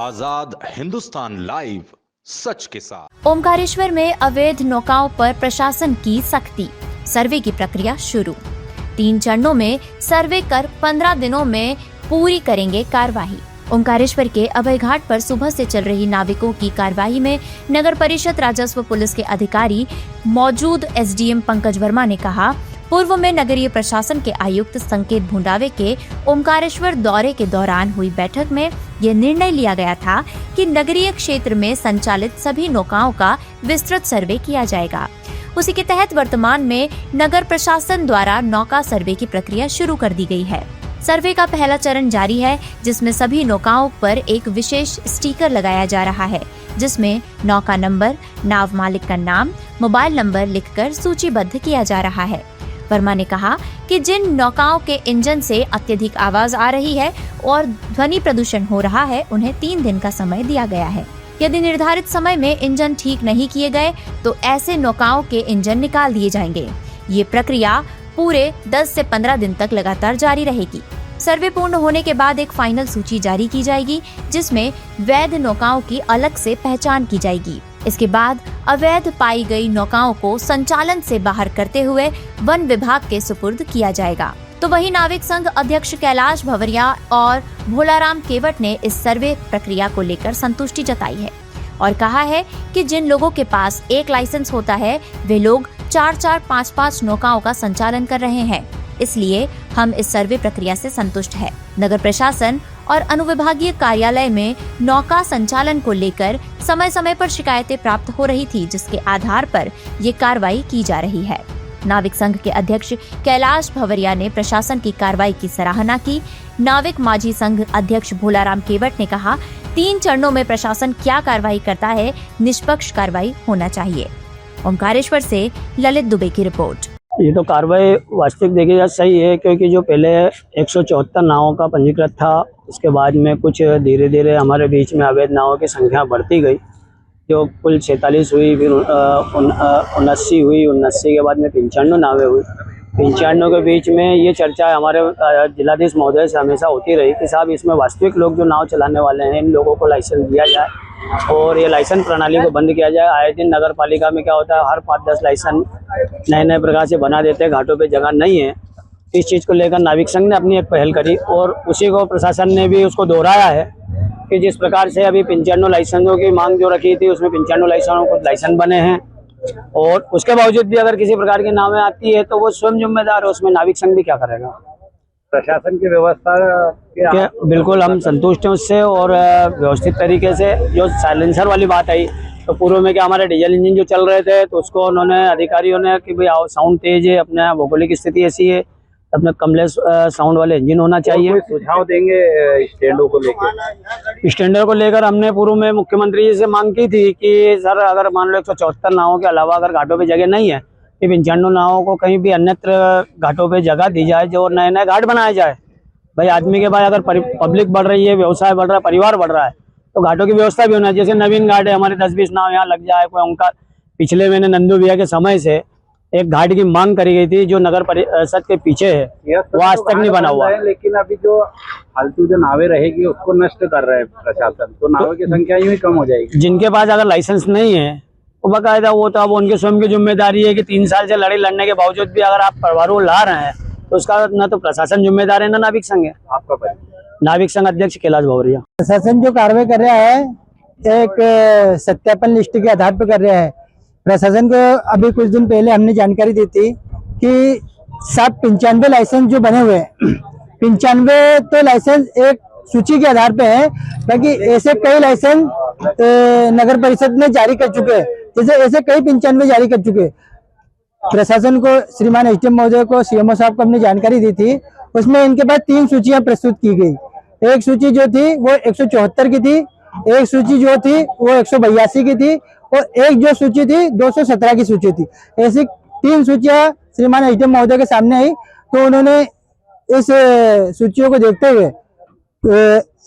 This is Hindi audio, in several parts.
आजाद हिंदुस्तान लाइव, सच के साथ। ओमकारेश्वर में अवैध नौकाओं पर प्रशासन की सख्ती, सर्वे की प्रक्रिया शुरू। 3 चरणों में सर्वे कर 15 दिनों में पूरी करेंगे कार्रवाई। ओमकारेश्वर के अभय घाट पर सुबह से चल रही नाविकों की कार्रवाई में नगर परिषद, राजस्व, पुलिस के अधिकारी मौजूद एसडीएम पंकज वर्मा ने कहा, पूर्व में नगरीय प्रशासन के आयुक्त संकेत भुंडावे के ओमकारेश्वर दौरे के दौरान हुई बैठक में यह निर्णय लिया गया था कि नगरीय क्षेत्र में संचालित सभी नौकाओं का विस्तृत सर्वे किया जाएगा। उसी के तहत वर्तमान में नगर प्रशासन द्वारा नौका सर्वे की प्रक्रिया शुरू कर दी गई है। सर्वे का पहला चरण जारी है, जिसमें सभी नौकाओं पर एक विशेष स्टिकर लगाया जा रहा है, जिसमें नौका नंबर, नाव मालिक का नाम, मोबाइल नंबर लिखकर सूचीबद्ध किया जा रहा है। वर्मा ने कहा कि जिन नौकाओं के इंजन से अत्यधिक आवाज आ रही है और ध्वनि प्रदूषण हो रहा है, उन्हें 3 दिन का समय दिया गया है। यदि निर्धारित समय में इंजन ठीक नहीं किए गए तो ऐसे नौकाओं के इंजन निकाल दिए जाएंगे। ये प्रक्रिया पूरे 10 से 15 दिन तक लगातार जारी रहेगी। सर्वे पूर्ण होने के बाद एक फाइनल सूची जारी की जाएगी, जिसमें वैध नौकाओं की अलग से पहचान की जाएगी। इसके बाद अवैध पाई गई नौकाओं को संचालन से बाहर करते हुए वन विभाग के सुपुर्द किया जाएगा। तो वहीं नाविक संघ अध्यक्ष कैलाश भवरिया और भोलाराम केवट ने इस सर्वे प्रक्रिया को लेकर संतुष्टि जताई है और कहा है कि जिन लोगों के पास एक लाइसेंस होता है, वे लोग 4-4, 5-5 नौकाओं का संचालन कर रहे हैं। इसलिए हम इस सर्वे प्रक्रिया से संतुष्ट है। नगर प्रशासन और अनुविभागीय कार्यालय में नौका संचालन को लेकर समय समय पर शिकायतें प्राप्त हो रही थी, जिसके आधार पर ये कार्रवाई की जा रही है। नाविक संघ के अध्यक्ष कैलाश भवरिया ने प्रशासन की कार्रवाई की सराहना की। नाविक माझी संघ अध्यक्ष भोलाराम केवट ने कहा, 3 चरणों में प्रशासन क्या कार्रवाई करता है, निष्पक्ष कार्रवाई होना चाहिए। ओमकारेश्वर से ललित दुबे की रिपोर्ट। ये तो कार्रवाई वास्तविक देखी जाए सही है, क्योंकि जो पहले 174 नावों का पंजीकृत था, उसके बाद में कुछ धीरे धीरे हमारे बीच में अवैध नावों की संख्या बढ़ती गई, जो कुल 46 हुई, फिर 79 हुई, 79 के बाद में 95 नावें हुई। 95 के बीच में ये चर्चा हमारे जिलाधीश महोदय से हमेशा होती रही कि साहब इसमें वास्तविक लोग जो नाव चलाने वाले हैं, इन लोगों को लाइसेंस दिया जाए और ये लाइसेंस प्रणाली को बंद किया जाए। आए दिन नगर पालिका में क्या होता है, हर 5-10 लाइसेंस नए प्रकार से बना देते हैं, घाटों पे जगह नहीं है। इस चीज़ को लेकर नाविक संघ ने अपनी एक पहल करी और उसी को प्रशासन ने भी उसको दोहराया है कि जिस प्रकार से अभी 95 लाइसेंसों की मांग जो रखी थी, उसमें 95 लाइसेंसों को लाइसेंस बने हैं और उसके बावजूद भी अगर किसी प्रकार की नावें आती है तो वो स्वयं जिम्मेदार है, उसमें नाविक संघ भी क्या करेगा। प्रशासन की व्यवस्था बिल्कुल हम संतुष्ट हैं उससे और व्यवस्थित तरीके से। जो साइलेंसर वाली बात आई, तो पूर्व में क्या हमारे डीजल इंजन जो चल रहे थे, तो उसको उन्होंने अधिकारियों ने कि भाई साउंड तेज है, अपने भौगोलिक स्थिति ऐसी है, अपने कमलेस साउंड वाले इंजन होना चाहिए। कोई सुझाव देंगे स्टैंडों को लेकर? स्टैंडर्ड को लेकर हमने पूर्व में मुख्यमंत्री जी से मांग की थी कि सर अगर मान लो 174 नावों के अलावा अगर घाटों पे जगह नहीं है, कि 95 नावों को कहीं भी अन्यत्र घाटों पे जगह दी जाए, जो नए घाट बनाए जाए। भाई आदमी के पास अगर पब्लिक बढ़ रही है, व्यवसाय बढ़ रहा है, परिवार बढ़ रहा है, तो घाटों की व्यवस्था भी होना है। जैसे नवीन घाट है, हमारे 10-20 नाव यहाँ लग जाए कोई उनका। पिछले महीने नंदू भैया के समय से एक घाट की मांग करी गई थी जो नगर परिषद के पीछे है, वो आज तक नहीं बना हुआ है। लेकिन अभी जो फालतू जो नावें रहेगी उसको नष्ट कर रहा है प्रशासन, तो नावों की संख्या यूं ही कम हो जाएगी। जिनके पास अगर लाइसेंस नहीं है वो बाकायदा, वो तो अब उनके स्वयं की जिम्मेदारी है कि 3 साल से लड़ाई लड़ने के बावजूद भी अगर आप परिवारों को ला रहे हैं तो उसका न तो प्रशासन जिम्मेदार है, न नाविक संघ है। आपका नाविक संघ अध्यक्ष कैलाश भवरिया। प्रशासन जो कार्रवाई कर रहा है, एक सत्यापन लिस्ट के आधार पर कर रहा है। प्रशासन को अभी कुछ दिन पहले हमने जानकारी दी थी कि सब 95 लाइसेंस जो बने हुए हैं, 95 तो लाइसेंस एक सूची के आधार पे है, बाकी ऐसे कई लाइसेंस नगर परिषद ने जारी कर चुके हैं, जैसे ऐसे कई 95 जारी कर चुके हैं। प्रशासन को, श्रीमान एसडीएम महोदय को, सीएमओ साहब को हमने जानकारी दी थी। उसमें इनके पास 3 सूचियां प्रस्तुत की गई। एक सूची जो थी वो 174 की थी, एक सूची जो थी वो 182 की थी और एक जो सूची थी 217 की सूची थी। ऐसी 3 सूचियां श्रीमान एसडीएम महोदय के सामने आई, तो उन्होंने इस सूचियों को देखते हुए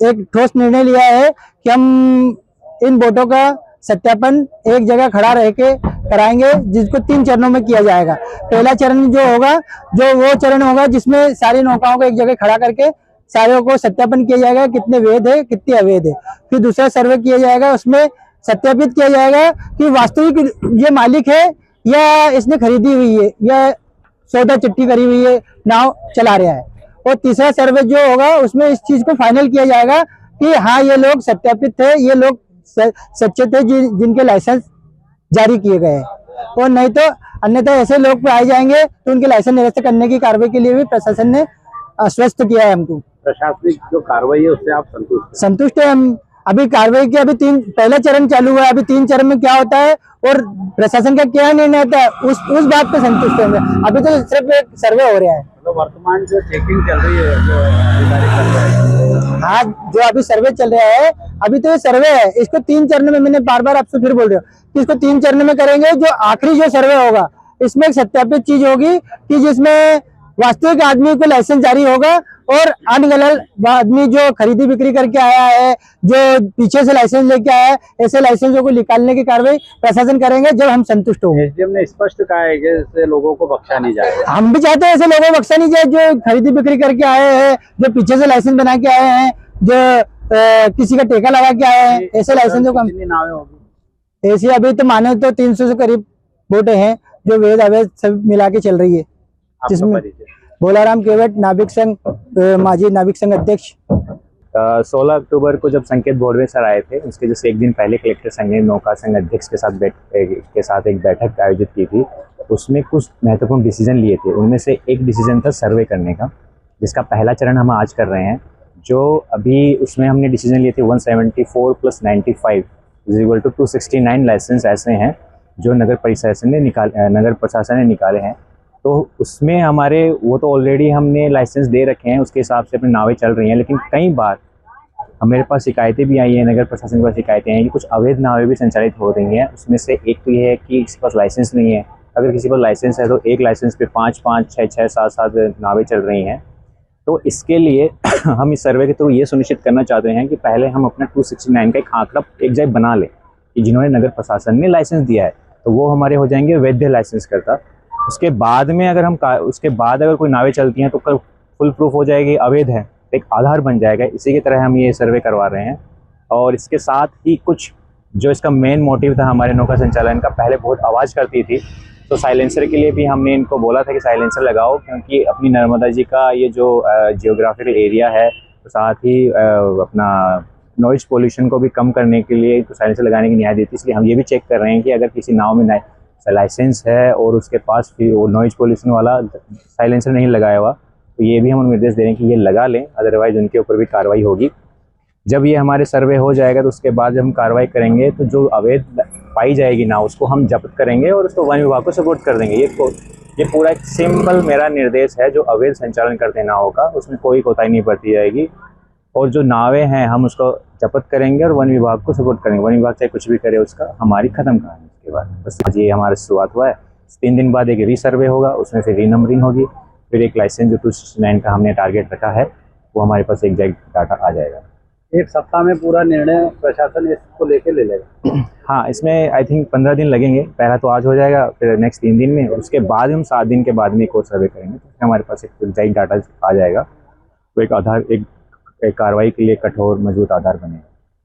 एक ठोस निर्णय लिया है कि हम इन बोटों का सत्यापन एक जगह खड़ा रह के कराएंगे, जिसको 3 चरणों में किया जाएगा। पहला चरण जो होगा, जो वो चरण होगा जिसमें सारी नौकाओं को एक जगह खड़ा करके सारों को सत्यापन किया जाएगा कितने वैध है कितने अवैध है। फिर दूसरा सर्वे किया जाएगा, उसमें सत्यापित किया जाएगा कि वास्तविक ये मालिक है या इसने खरीदी हुई है या सौदा चिट्ठी करी हुई है, नाव चला रहा है। और तीसरा सर्वे जो होगा उसमें इस चीज को फाइनल किया जाएगा कि हाँ ये लोग सत्यापित थे, ये लोग सच्चे थे जिनके लाइसेंस जारी किए गए हैं। और नहीं तो अन्यथा ऐसे लोग पाए जाएंगे तो उनके लाइसेंस निरस्त करने की कार्रवाई के लिए भी प्रशासन ने आश्वस्त किया है हमको। प्रशासनिक जो कार्रवाई है उससे आप संतुष्ट है हम। अभी कार्रवाई की अभी पहला चरण चालू हुआ है, अभी 3 चरण में क्या होता है और प्रशासन का क्या निर्णय होता है उस बात पे संतुष्ट है। अभी तो सिर्फ एक सर्वे हो रहा है। तो वर्तमान जो चेकिंग चल रही है जो अधिकारी कर रहे हैं, हाँ जो अभी सर्वे चल रहा है, अभी तो ये सर्वे है, इसको 3 चरण में, मैंने बार बार आपसे फिर बोल रहा हूँ कि इसको 3 चरण में करेंगे। जो आखिरी जो सर्वे होगा इसमें एक सत्यापित चीज होगी कि जिसमें वास्तविक आदमी को लाइसेंस जारी होगा और अनगलत आदमी जो खरीदी बिक्री करके आया है, जो पीछे से लाइसेंस लेके आया है, ऐसे लाइसेंसों को निकालने की कार्रवाई प्रशासन करेंगे जब हम संतुष्ट होंगे। एसडीएम ने स्पष्ट कहा है कि ऐसे लोगों को बख्शा नहीं जाएगा। हम भी चाहते हैं ऐसे लोगों को बख्शा नहीं जाए जो खरीदी बिक्री करके आए हैं, जो पीछे से लाइसेंस बना के आए हैं, जो किसी का टेका लगा के आए हैं, ऐसे लाइसेंसों का। कितनी नावें होगी ऐसी अभी तो माने तो 300 से करीब बोटें हैं जो वैध अवैध सब मिला के चल रही है। जिसमें भोलाराम केवट, नाविक संघ, माजी नाविक संघ अध्यक्ष। 16 अक्टूबर को जब संकेत बोर्डवे सर आए थे, उसके जैसे एक दिन पहले कलेक्टर संघ ने नौका संघ अध्यक्ष के साथ एक बैठक आयोजित की थी। उसमें कुछ महत्वपूर्ण डिसीजन लिए थे। उनमें से एक डिसीजन था सर्वे करने का, जिसका पहला चरण हम आज कर रहे हैं। जो अभी उसमें हमने डिसीजन लिए थे 174 + 95 = 269 लाइसेंस ऐसे हैं जो नगर प्रशासन ने निकाले हैं। तो उसमें हमारे वो तो ऑलरेडी हमने लाइसेंस दे रखे हैं, उसके हिसाब से अपनी नावें चल रही हैं। लेकिन कई बार मेरे पास शिकायतें भी आई हैं, नगर प्रशासन के पास शिकायतें हैं कि कुछ अवैध नावें भी संचालित हो रही हैं। उसमें से एक तो ये है कि किसी के पास लाइसेंस नहीं है। अगर किसी के पास लाइसेंस है तो एक लाइसेंस पे 5-5, 6-6, 7-7 नावें चल रही हैं। तो इसके लिए हम इस सर्वे के थ्रू ये सुनिश्चित करना चाहते हैं कि पहले हम अपना 269 का एक आंकड़ा एक जगह बना लें कि जिन्होंने नगर प्रशासन ने लाइसेंस दिया है तो वो हमारे हो जाएंगे वैध लाइसेंस करता। उसके बाद में अगर कोई नावें चलती हैं तो फुल प्रूफ हो जाएगी अवैध है, एक आधार बन जाएगा। इसी की तरह हम ये सर्वे करवा रहे हैं। और इसके साथ ही कुछ जो इसका मेन मोटिव था हमारे नौका संचालन का, पहले बहुत आवाज़ करती थी तो साइलेंसर के लिए भी हमने इनको बोला था कि साइलेंसर लगाओ, क्योंकि अपनी नर्मदा जी का ये जो जियोग्राफिकल एरिया है, तो साथ ही अपना नॉइज पोल्यूशन को भी कम करने के लिए तो साइलेंसर लगाने की न्याय देती। इसलिए हम ये भी चेक कर रहे हैं कि अगर किसी नाव में लाइसेंस है और उसके पास फिर वो नॉइज पोल्यूशन वाला साइलेंसर नहीं लगाया हुआ तो ये भी हम निर्देश दे रहे हैं कि ये लगा लें, अदरवाइज उनके ऊपर भी कार्रवाई होगी। जब ये हमारे सर्वे हो जाएगा तो उसके बाद जब हम कार्रवाई करेंगे तो जो अवैध पाई जाएगी ना उसको हम जब्त करेंगे और उसको वन विभाग को सपोर्ट कर देंगे। ये पूरा एक सिंपल मेरा निर्देश है। जो अवैध संचालन करते हैं नावों का उसमें कोई कोताही नहीं बरती जाएगी और जो नावें हैं हम उसको जब्त करेंगे और वन विभाग को सपोर्ट करेंगे। वन विभाग चाहे कुछ भी करे उसका हमारी खत्म कहानी। उसके बाद बस ये हमारा शुरुआत हुआ है। 3 दिन बाद एक रीसर्वे होगा, उसमें फिर रीनंबरिंग होगी, फिर एक लाइसेंस जो 269 का हमने टारगेट रखा है वो हमारे पास एग्जैक्ट डाटा आ जाएगा। एक सप्ताह में पूरा निर्णय प्रशासन इसको लेके ले लेगा। हाँ, इसमें आई थिंक 15 दिन लगेंगे। पहला तो आज हो जाएगा, फिर नेक्स्ट 3 दिन में, उसके बाद हम 7 दिन के बाद में एक और सर्वे करेंगे तो हमारे पास एक एग्जैक्ट डाटा आ जाएगा। तो एक आधार, एक कार्रवाई के लिए कठोर मजबूत आधार बनेगा।